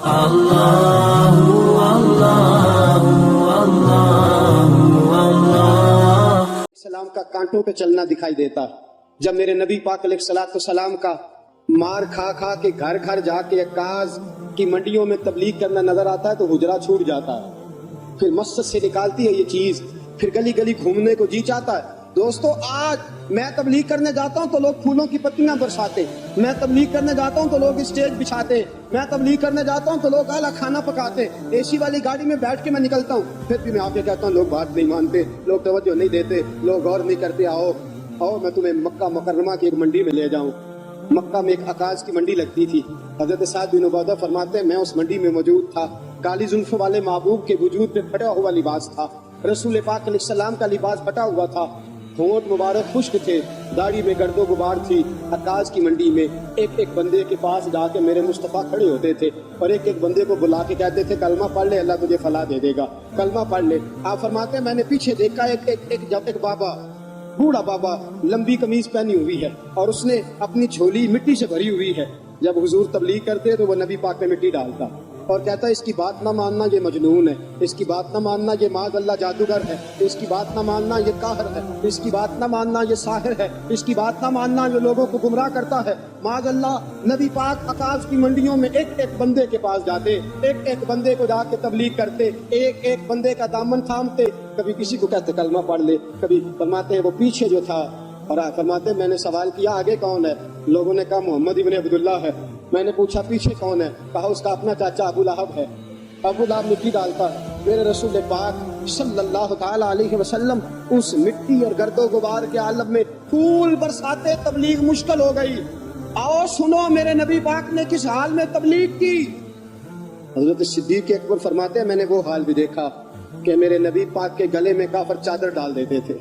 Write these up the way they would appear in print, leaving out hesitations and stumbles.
اللہ اللہ اللہ۔ سلام کا کانٹوں پہ چلنا دکھائی دیتا جب میرے نبی پاک علیہ الصلوۃ والسلام کا مار کھا کھا کے گھر گھر جا کے عکاظ کی منڈیوں میں تبلیغ کرنا نظر آتا ہے تو حجرہ چھوٹ جاتا ہے، پھر مسجد سے نکالتی ہے یہ چیز، پھر گلی گلی گھومنے کو جی چاہتا ہے۔ دوستو آج میں تبلیغ کرنے جاتا ہوں تو لوگ پھولوں کی پتیاں برساتے، میں تبلیغ کرنے جاتا ہوں تو لوگ اسٹیج بچھاتے، میں تبلیغ کرنے جاتا ہوں تو لوگ اعلیٰ کھانا پکاتے، اے سی والی گاڑی میں بیٹھ کے میں نکلتا ہوں، پھر بھی میں آ کے کہتا ہوں لوگ بات نہیں مانتے، لوگ توجہ نہیں دیتے، لوگ غور نہیں کرتے۔ آؤ میں تمہیں مکہ مکرمہ کی ایک منڈی میں لے جاؤں۔ مکہ میں ایک عکاظ کی منڈی لگتی تھی، حضرت سعد بن عبادہ فرماتے ہیں میں اس منڈی میں موجود تھا، کالی زلف والے محبوب کے وجود پہ پھٹا ہوا لباس تھا، رسول پاک علیہ السلام کا لباس پھٹا ہوا تھا، ہونٹ مبارک خشک تھے، داڑھی میں گرد و غبار تھی۔ عکاظ کی منڈی میں ایک ایک بندے کے پاس جا کے میرے مصطفیٰ کھڑے ہوتے تھے اور ایک ایک بندے کو بلا کے کہتے تھے کلمہ پڑھ لے اللہ تجھے فلاح دے دے گا، کلمہ پڑھ لے۔ آپ فرماتے ہیں میں نے پیچھے دیکھا ایک بابا، بوڑھا بابا، لمبی قمیض پہنی ہوئی ہے اور اس نے اپنی جھولی مٹی سے بھری ہوئی ہے، جب حضور تبلیغ کرتے تو وہ نبی پاک میں مٹی ڈالتا اور کہتا ہے اس کی بات نہ ماننا یہ مجنون ہے، اس کی بات نہ ماننا یہ معاذ اللہ جادوگر ہے، اس کی بات نہ ماننا یہ قاہر ہے، اس کی بات نہ ماننا یہ ساحر ہے، اس کی بات نہ ماننا یہ لوگوں کو گمراہ کرتا ہے۔ معاذ اللہ نبی پاک عکاظ کی منڈیوں میں ایک ایک بندے کے پاس جاتے، ایک ایک بندے کو جا کے تبلیغ کرتے، ایک ایک بندے کا دامن تھامتے، کبھی کسی کو کہتے کلمہ پڑھ لے، کبھی فرماتے ہیں وہ پیچھے جو تھا، اور فرماتے میں نے سوال کیا آگے کون ہے؟ لوگوں نے کہا محمد ابن عبداللہ ہے۔ میں نے پوچھا پیچھے کون ہے؟ کہا اس کا اپنا چاچا ابو لہب ہے۔ ابو لہب مٹی ڈالتا، میرے رسول پاک صلی اللہ تعالی علیہ وسلم اس مٹی اور گرد و غبار کے عالم میں پھول برساتے، تبلیغ مشکل ہو گئی۔ آؤ سنو میرے نبی پاک نے کس حال میں تبلیغ کی۔ حضرت صدیق اکبر فرماتے ہیں میں نے وہ حال بھی دیکھا کہ میرے نبی پاک کے گلے میں کافر چادر ڈال دیتے تھے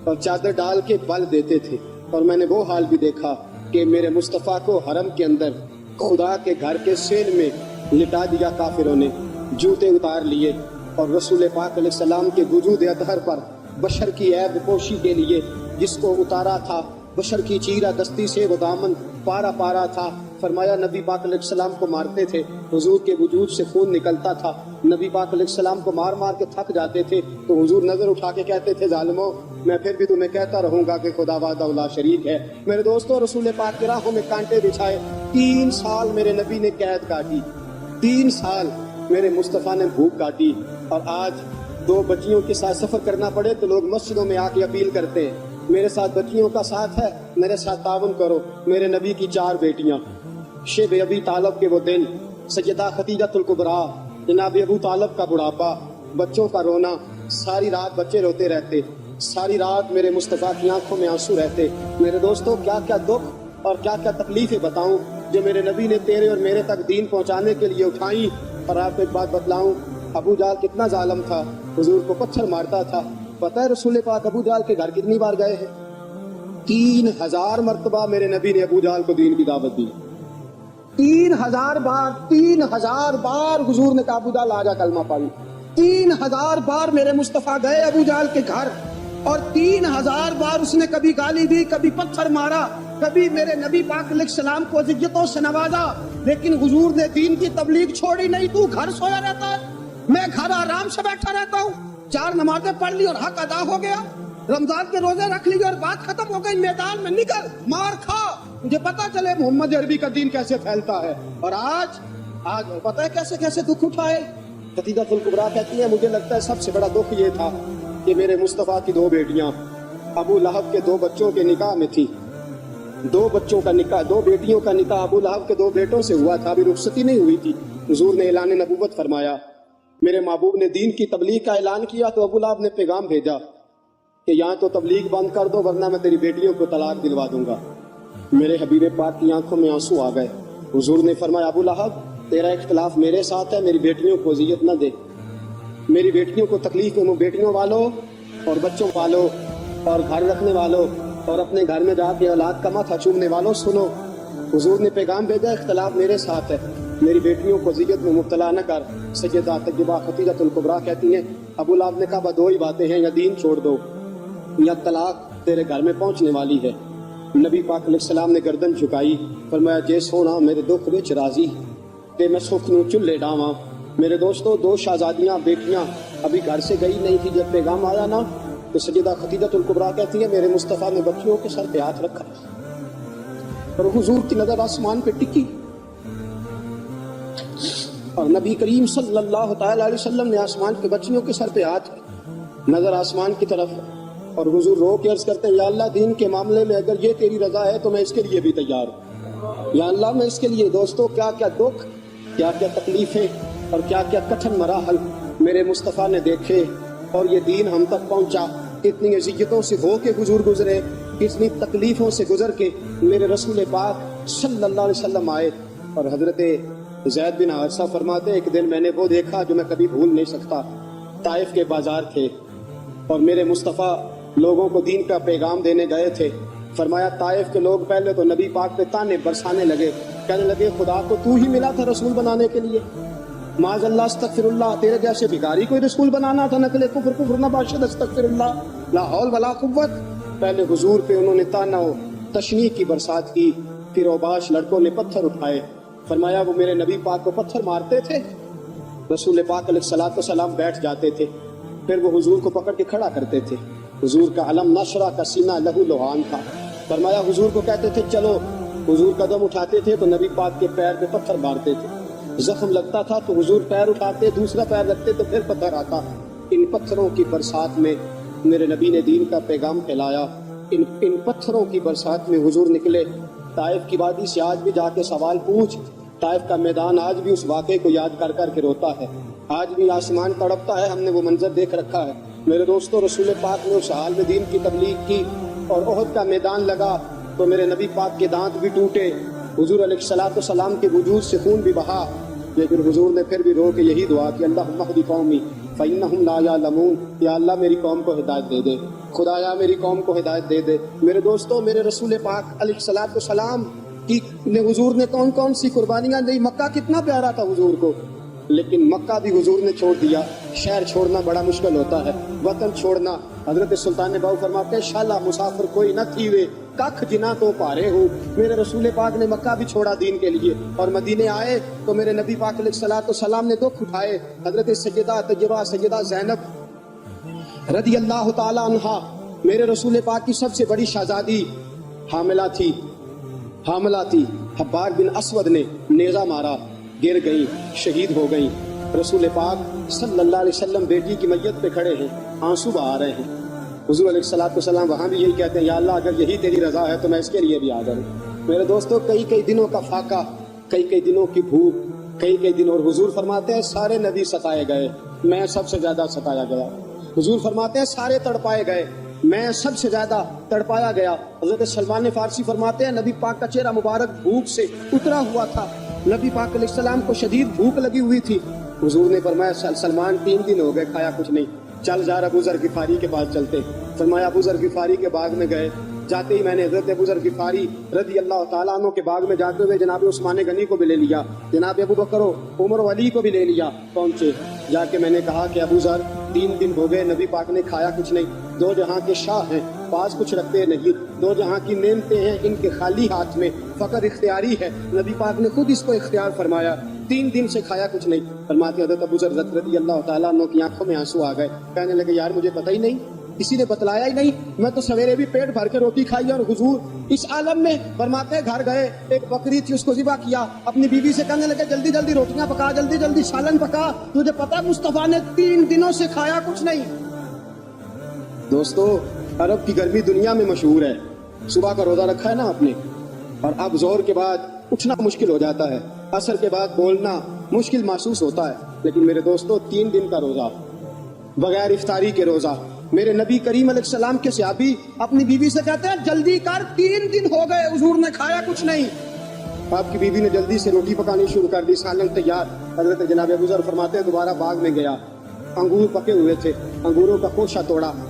اور چادر ڈال کے بل دیتے تھے، اور میں نے وہ حال بھی دیکھا کہ میرے مصطفیٰ کو حرم کے اندر خدا کے گھر کے سین میں لٹا دیا کافروں نے، جوتے اتار لیے، اور رسول پاک علیہ السلام کے وجود اطہر پر بشر کی عیب پوشی کے لیے جس کو اتارا تھا، بشر کی چیرہ دستی سے وہ دامن پارا پارا تھا۔ فرمایا نبی پاک علیہ السلام کو مارتے تھے، حضور کے وجود سے خون نکلتا تھا، نبی پاک علیہ السلام کو مار مار کے تھک جاتے تھے تو حضور نظر اٹھا کے کہتے تھے ظالموں میں پھر بھی تمہیں کہتا رہوں گا کہ خدا وحدہ لا شریک ہے۔ میرے دوستوں رسول پاک کی راہوں میں کانٹے بچھائے، 3 سال میرے نبی نے قید کاٹی، 3 سال میرے مصطفیٰ نے بھوک کاٹی، اور آج 2 بچیوں کے ساتھ سفر کرنا پڑے تو لوگ مسجدوں میں آ کے اپیل کرتے ہیں میرے ساتھ بچیوں کا ساتھ ہے، میرے ساتھ تعاون کرو۔ میرے نبی کی 4 بیٹیاں، شیب ابی طالب کے وہ دن، سیدہ خدیجہ الکبریٰ، جناب ابو طالب کا بڑھاپا، بچوں کا رونا، ساری رات بچے روتے رہتے، ساری رات میرے مصطفیٰ کی آنکھوں میں آنسو رہتے۔ میرے دوستوں کیا کیا دکھ اور کیا کیا تکلیفیں بتاؤں جو میرے نبی نے تیرے اور میرے تک دین پہنچانے کے لیے اٹھائیں۔ اور آپ کو ایک بات بتلاؤں، ابو جہل کتنا ظالم تھا، حضور کو پتھر مارتا تھا۔ پتہ ہے رسول پاک ابو جہل کے گھر کتنی بار گئے ہیں؟ 3000 مرتبہ میرے نبی نے ابو جہل کو دین کی دعوت دی، 3000 بار، 3000 بار حضور نے کہا ابو جہل آجا کلمہ پڑھ، 3000 بار میرے مصطفیٰ گئے ابو جہل کے گھر، اور 3000 بار اس نے کبھی گالی دی، کبھی پتھر مارا، کبھی میرے نبی پاک علیہ السلام کو عزتوں سے نوازا، لیکن حضور نے دین کی تبلیغ چھوڑی نہیں۔ تو گھر سویا رہتا ہے، میں گھر آرام سے بیٹھا رہتا ہوں، 4 نمازیں پڑھ لی اور حق ادا ہو گیا، رمضان کے روزے رکھ لیے اور بات ختم ہو گئی، میدان میں نکل مار کھا، مجھے پتا چلے محمد عربی کا دین کیسے پھیلتا ہے۔ اور آج پتہ ہے کیسے کیسے دکھ اٹھائے۔ خدیجہ الکبریٰ کہتی ہے مجھے لگتا ہے سب سے بڑا دکھ یہ تھا کہ میرے مصطفیٰ کی 2 بیٹیاں ابو لہب کے 2 بچوں کے نکاح میں تھی، 2 بچوں کا نکاح، 2 بیٹیوں کا نکاح ابو لہب کے 2 بیٹوں سے ہوا تھا، ابھی رخصتی نہیں ہوئی تھی۔ حضور نے اعلان نبوت فرمایا، میرے محبوب نے دین کی تبلیغ کا اعلان کیا تو ابو لہب نے پیغام بھیجا کہ یہاں تو تبلیغ بند کر دو ورنہ میں تیری بیٹیوں کو طلاق دلوا دوں گا۔ میرے حبیب پاک کی آنکھوں میں آنسو آ گئے۔ حضور نے فرمایا ابو لہب تیرا اختلاف میرے ساتھ ہے، میری بیٹیوں کو اذیت نہ دے، میری بیٹیوں کو تکلیف میں، بیٹیوں والوں اور بچوں والوں اور گھر رکھنے والوں اور اپنے گھر میں جا کے اولاد کا ماتھا چومنے والوں سنو، حضور نے پیغام بھیجا اختلاف میرے ساتھ ہے، میری بیٹیوں کو اذیت میں مبتلا نہ کر۔ سیدہ طیبہ خدیجہ الکبریٰ کہتی ہیں ابو لہب نے کہا 2 ہی باتیں ہیں، یا دین چھوڑ دو یا طلاق تیرے گھر میں پہنچنے والی ہے۔ نبی پاک علیہ السلام نے گردن جھکائی، فرمایا جے سونا میرے دکھ وچ راضی، کہ میں سکھ نو چولہے ڈاواں۔ میرے دوستو 2 شہزادیاں بیٹیاں ابھی گھر سے گئی نہیں تھی، جب پیغام آیا نا تو سیدہ خدیجہ الکبریٰ کہتی ہے میرے مصطفیٰ نے بچیوں کے سر پہ ہاتھ رکھا اور حضور کی نظر آسمان پہ ٹکی، اور نبی کریم صلی اللہ تعالی علیہ وسلم نے آسمان کے بچیوں کے سر پہ ہاتھ، نظر آسمان کی طرف، اور حضور رو کے عرض کرتے ہیں یا اللہ دین کے معاملے میں اگر یہ تیری رضا ہے تو میں اس کے لیے بھی تیار ہوں، یا اللہ میں اس کے لیے۔ دوستو کیا کیا دکھ، کیا کیا تکلیفیں اور کیا کیا کٹھن مراحل میرے مصطفیٰ نے دیکھے، اور یہ دین ہم تک پہنچا۔ اتنی اذیتوں سے ہو کے حضور گزرے، اتنی تکلیفوں سے گزر کے میرے رسول پاک صلی اللہ علیہ وسلم آئے۔ اور حضرت زید بن حارثہ فرماتے ایک دن میں نے وہ دیکھا جو میں کبھی بھول نہیں سکتا۔ طائف کے بازار تھے اور میرے مصطفیٰ لوگوں کو دین کا پیغام دینے گئے تھے۔ فرمایا طائف کے لوگ پہلے تو نبی پاک پہ تانے برسانے لگے، کہنے لگے خدا کو تو ہی ملا تھا رسول بنانے کے لیے، معاذ اللہ استغفر اللہ، تیرے جیسے بھکاری کوئی رسول بنانا تھا، نقل کفر کفر نہ باشد استغفر اللہ، لا حول ولا قوت۔ پہلے حضور پہ انہوں نے تانا و تشنیع کی برسات کی، پھر اوباش لڑکوں نے پتھر اٹھائے۔ فرمایا وہ میرے نبی پاک کو پتھر مارتے تھے، رسول پاک علیہ الصلوۃ والسلام بیٹھ جاتے تھے، پھر وہ حضور کو پکڑ کے کھڑا کرتے تھے۔ حضور کا علم نشرہ کا سینہ لہو لوہان تھا۔ فرمایا حضور کو کہتے تھے چلو، حضور قدم اٹھاتے تھے تو نبی پاک کے پیر پہ پتھر مارتے تھے، زخم لگتا تھا تو حضور پیر اٹھاتے، دوسرا پیر رکھتے تو پھر پتھر آتا۔ ان پتھروں کی برسات میں میرے نبی نے دین کا پیغام پھیلایا، ان پتھروں کی برسات میں حضور نکلے۔ طائف کی وادی سے آج بھی جا کے سوال پوچھ، طائف کا میدان آج بھی اس واقعے کو یاد کر کر کے روتا ہے، آج بھی آسمان تڑپتا ہے، ہم نے وہ منظر دیکھ رکھا ہے۔ میرے دوستو رسول پاک نے اس حال میں دین کی تبلیغ کی، اور احد کا میدان لگا تو میرے نبی پاک کے دانت بھی ٹوٹے، حضور علیہ الصلوۃ والسلام کے وجود سے خون بھی بہا، لیکن حضور نے پھر بھی رو کے یہی دعا کی اللہم اہد قومی فإنہم لا یعلمون، یا اللہ میری قوم کو ہدایت دے دے، خدایا میری قوم کو ہدایت دے دے۔ میرے دوستو میرے رسول پاک علیہ الصلوۃ والسلام کی حضور نے کون کون سی قربانیاں دی۔ مکہ کتنا پیارا تھا حضور کو، لیکن مکہ بھی حضور نے چھوڑ دیا۔ شہر چھوڑنا بڑا مشکل ہوتا ہے، وطن چھوڑنا۔ حضرت سلطان باؤ فرماتے ہیں شالا مسافر کوئی نہ تھی وے ککھ جنا تو پارے ہو۔ میرے رسول پاک نے مکہ بھی چھوڑا دین کے لیے، اور مدینے آئے تو میرے نبی پاک علیہ الصلوۃ والسلام نے دکھ اٹھائے۔ حضرت سیدہ طیبہ سیدہ زینب رضی اللہ تعالی عنہا میرے رسول پاک کی سب سے بڑی شہزادی حاملہ تھی۔ حبار بن اسود نے نیزہ مارا، گر گئی، شہید ہو گئی۔ رسول پاک صلی اللہ علیہ وسلم بیٹی کی میت پہ کھڑے ہیں، آنسو بہا رہے ہیں۔ حضور علیہ الصلوۃ والسلام وہاں بھی یہی کہتے ہیں یا اللہ اگر یہی تیری رضا ہے تو میں اس کے لیے بھی حاضر ہوں۔ میرے دوستو کئی دنوں کا فاقہ، کئی دنوں کی بھوک، کئی دن، اور حضور فرماتے ہیں سارے نبی ستائے گئے، میں سب سے زیادہ ستایا گیا۔ حضور فرماتے ہیں سارے تڑپائے گئے، میں سب سے زیادہ تڑپایا گیا۔ حضرت سلمان فارسی فرماتے ہیں نبی پاک کا چہرہ مبارک بھوک سے اترا ہوا تھا، نبی پاک علیہ السلام کو شدید بھوک لگی ہوئی تھی۔ حضور نے فرمایا سلمان 3 دن ہو گئے کھایا کچھ نہیں، چل جا ابو ذر غفاری کے پاس چلتے۔ فرمایا ابو ذر غفاری کے باغ میں گئے، جاتے ہی میں نے حضرت ابو ذر غفاری رضی اللہ تعالیٰ عنہ کے باغ میں جاتے ہوئے جناب عثمان غنی کو بھی لے لیا، جناب ابو بکر و عمر و علی کو بھی لے لیا۔ پہنچے جا کے میں نے کہا کہ ابو ذر 3 دن ہو گئے نبی پاک نے کھایا کچھ نہیں، 2 جہاں کے شاہ ہیں، پاس کچھ رکھتے نہیں، 2 جہاں کی نعمتیں ہیں ان کے خالی ہاتھ میں، فقر اختیاری ہے، نبی پاک نے خود اس کو اختیار فرمایا، 3 دن سے کھایا کچھ نہیں۔ فرماتے حضرت ابو ذر رضی اللہ تعالیٰ عنہ کی آنکھوں میں آنسو آ گئے، کہنے لگے یار مجھے پتہ ہی نہیں، کسی نے بتلایا ہی نہیں، میں تو سویرے بھی پیٹ بھر کے روٹی کھائی اور حضور اس عالم میں۔ فرماتے ہیں گھر گئے، ایک بکری تھی اس کو ذبح کیا، اپنی بیوی سے کہنے لگے جلدی جلدی روٹیاں پکا، جلدی جلدی سالن پکا، تجھے پتا مصطفیٰ نے 3 دنوں سے کھایا کچھ نہیں۔ دوستو عرب کی گرمی دنیا میں مشہور ہے، صبح کا روزہ رکھا ہے نا آپ نے، اور اب ظہر کے بعد اٹھنا مشکل ہو جاتا ہے، عصر کے بعد بولنا مشکل محسوس ہوتا ہے، لیکن میرے دوستو 3 دن کا روزہ بغیر افطاری کے روزہ۔ میرے نبی کریم علیہ السلام کے صحابی اپنی بیوی سے کہتے ہیں جلدی کر 3 دن ہو گئے حضور نے کھایا کچھ نہیں۔ آپ کی بیوی نے جلدی سے روٹی پکانی شروع کر دی، سالن تیار۔ حضرت جناب ابو ذر فرماتے ہیں دوبارہ باغ میں گیا، انگور پکے ہوئے تھے، انگوروں کا خوشہ توڑا،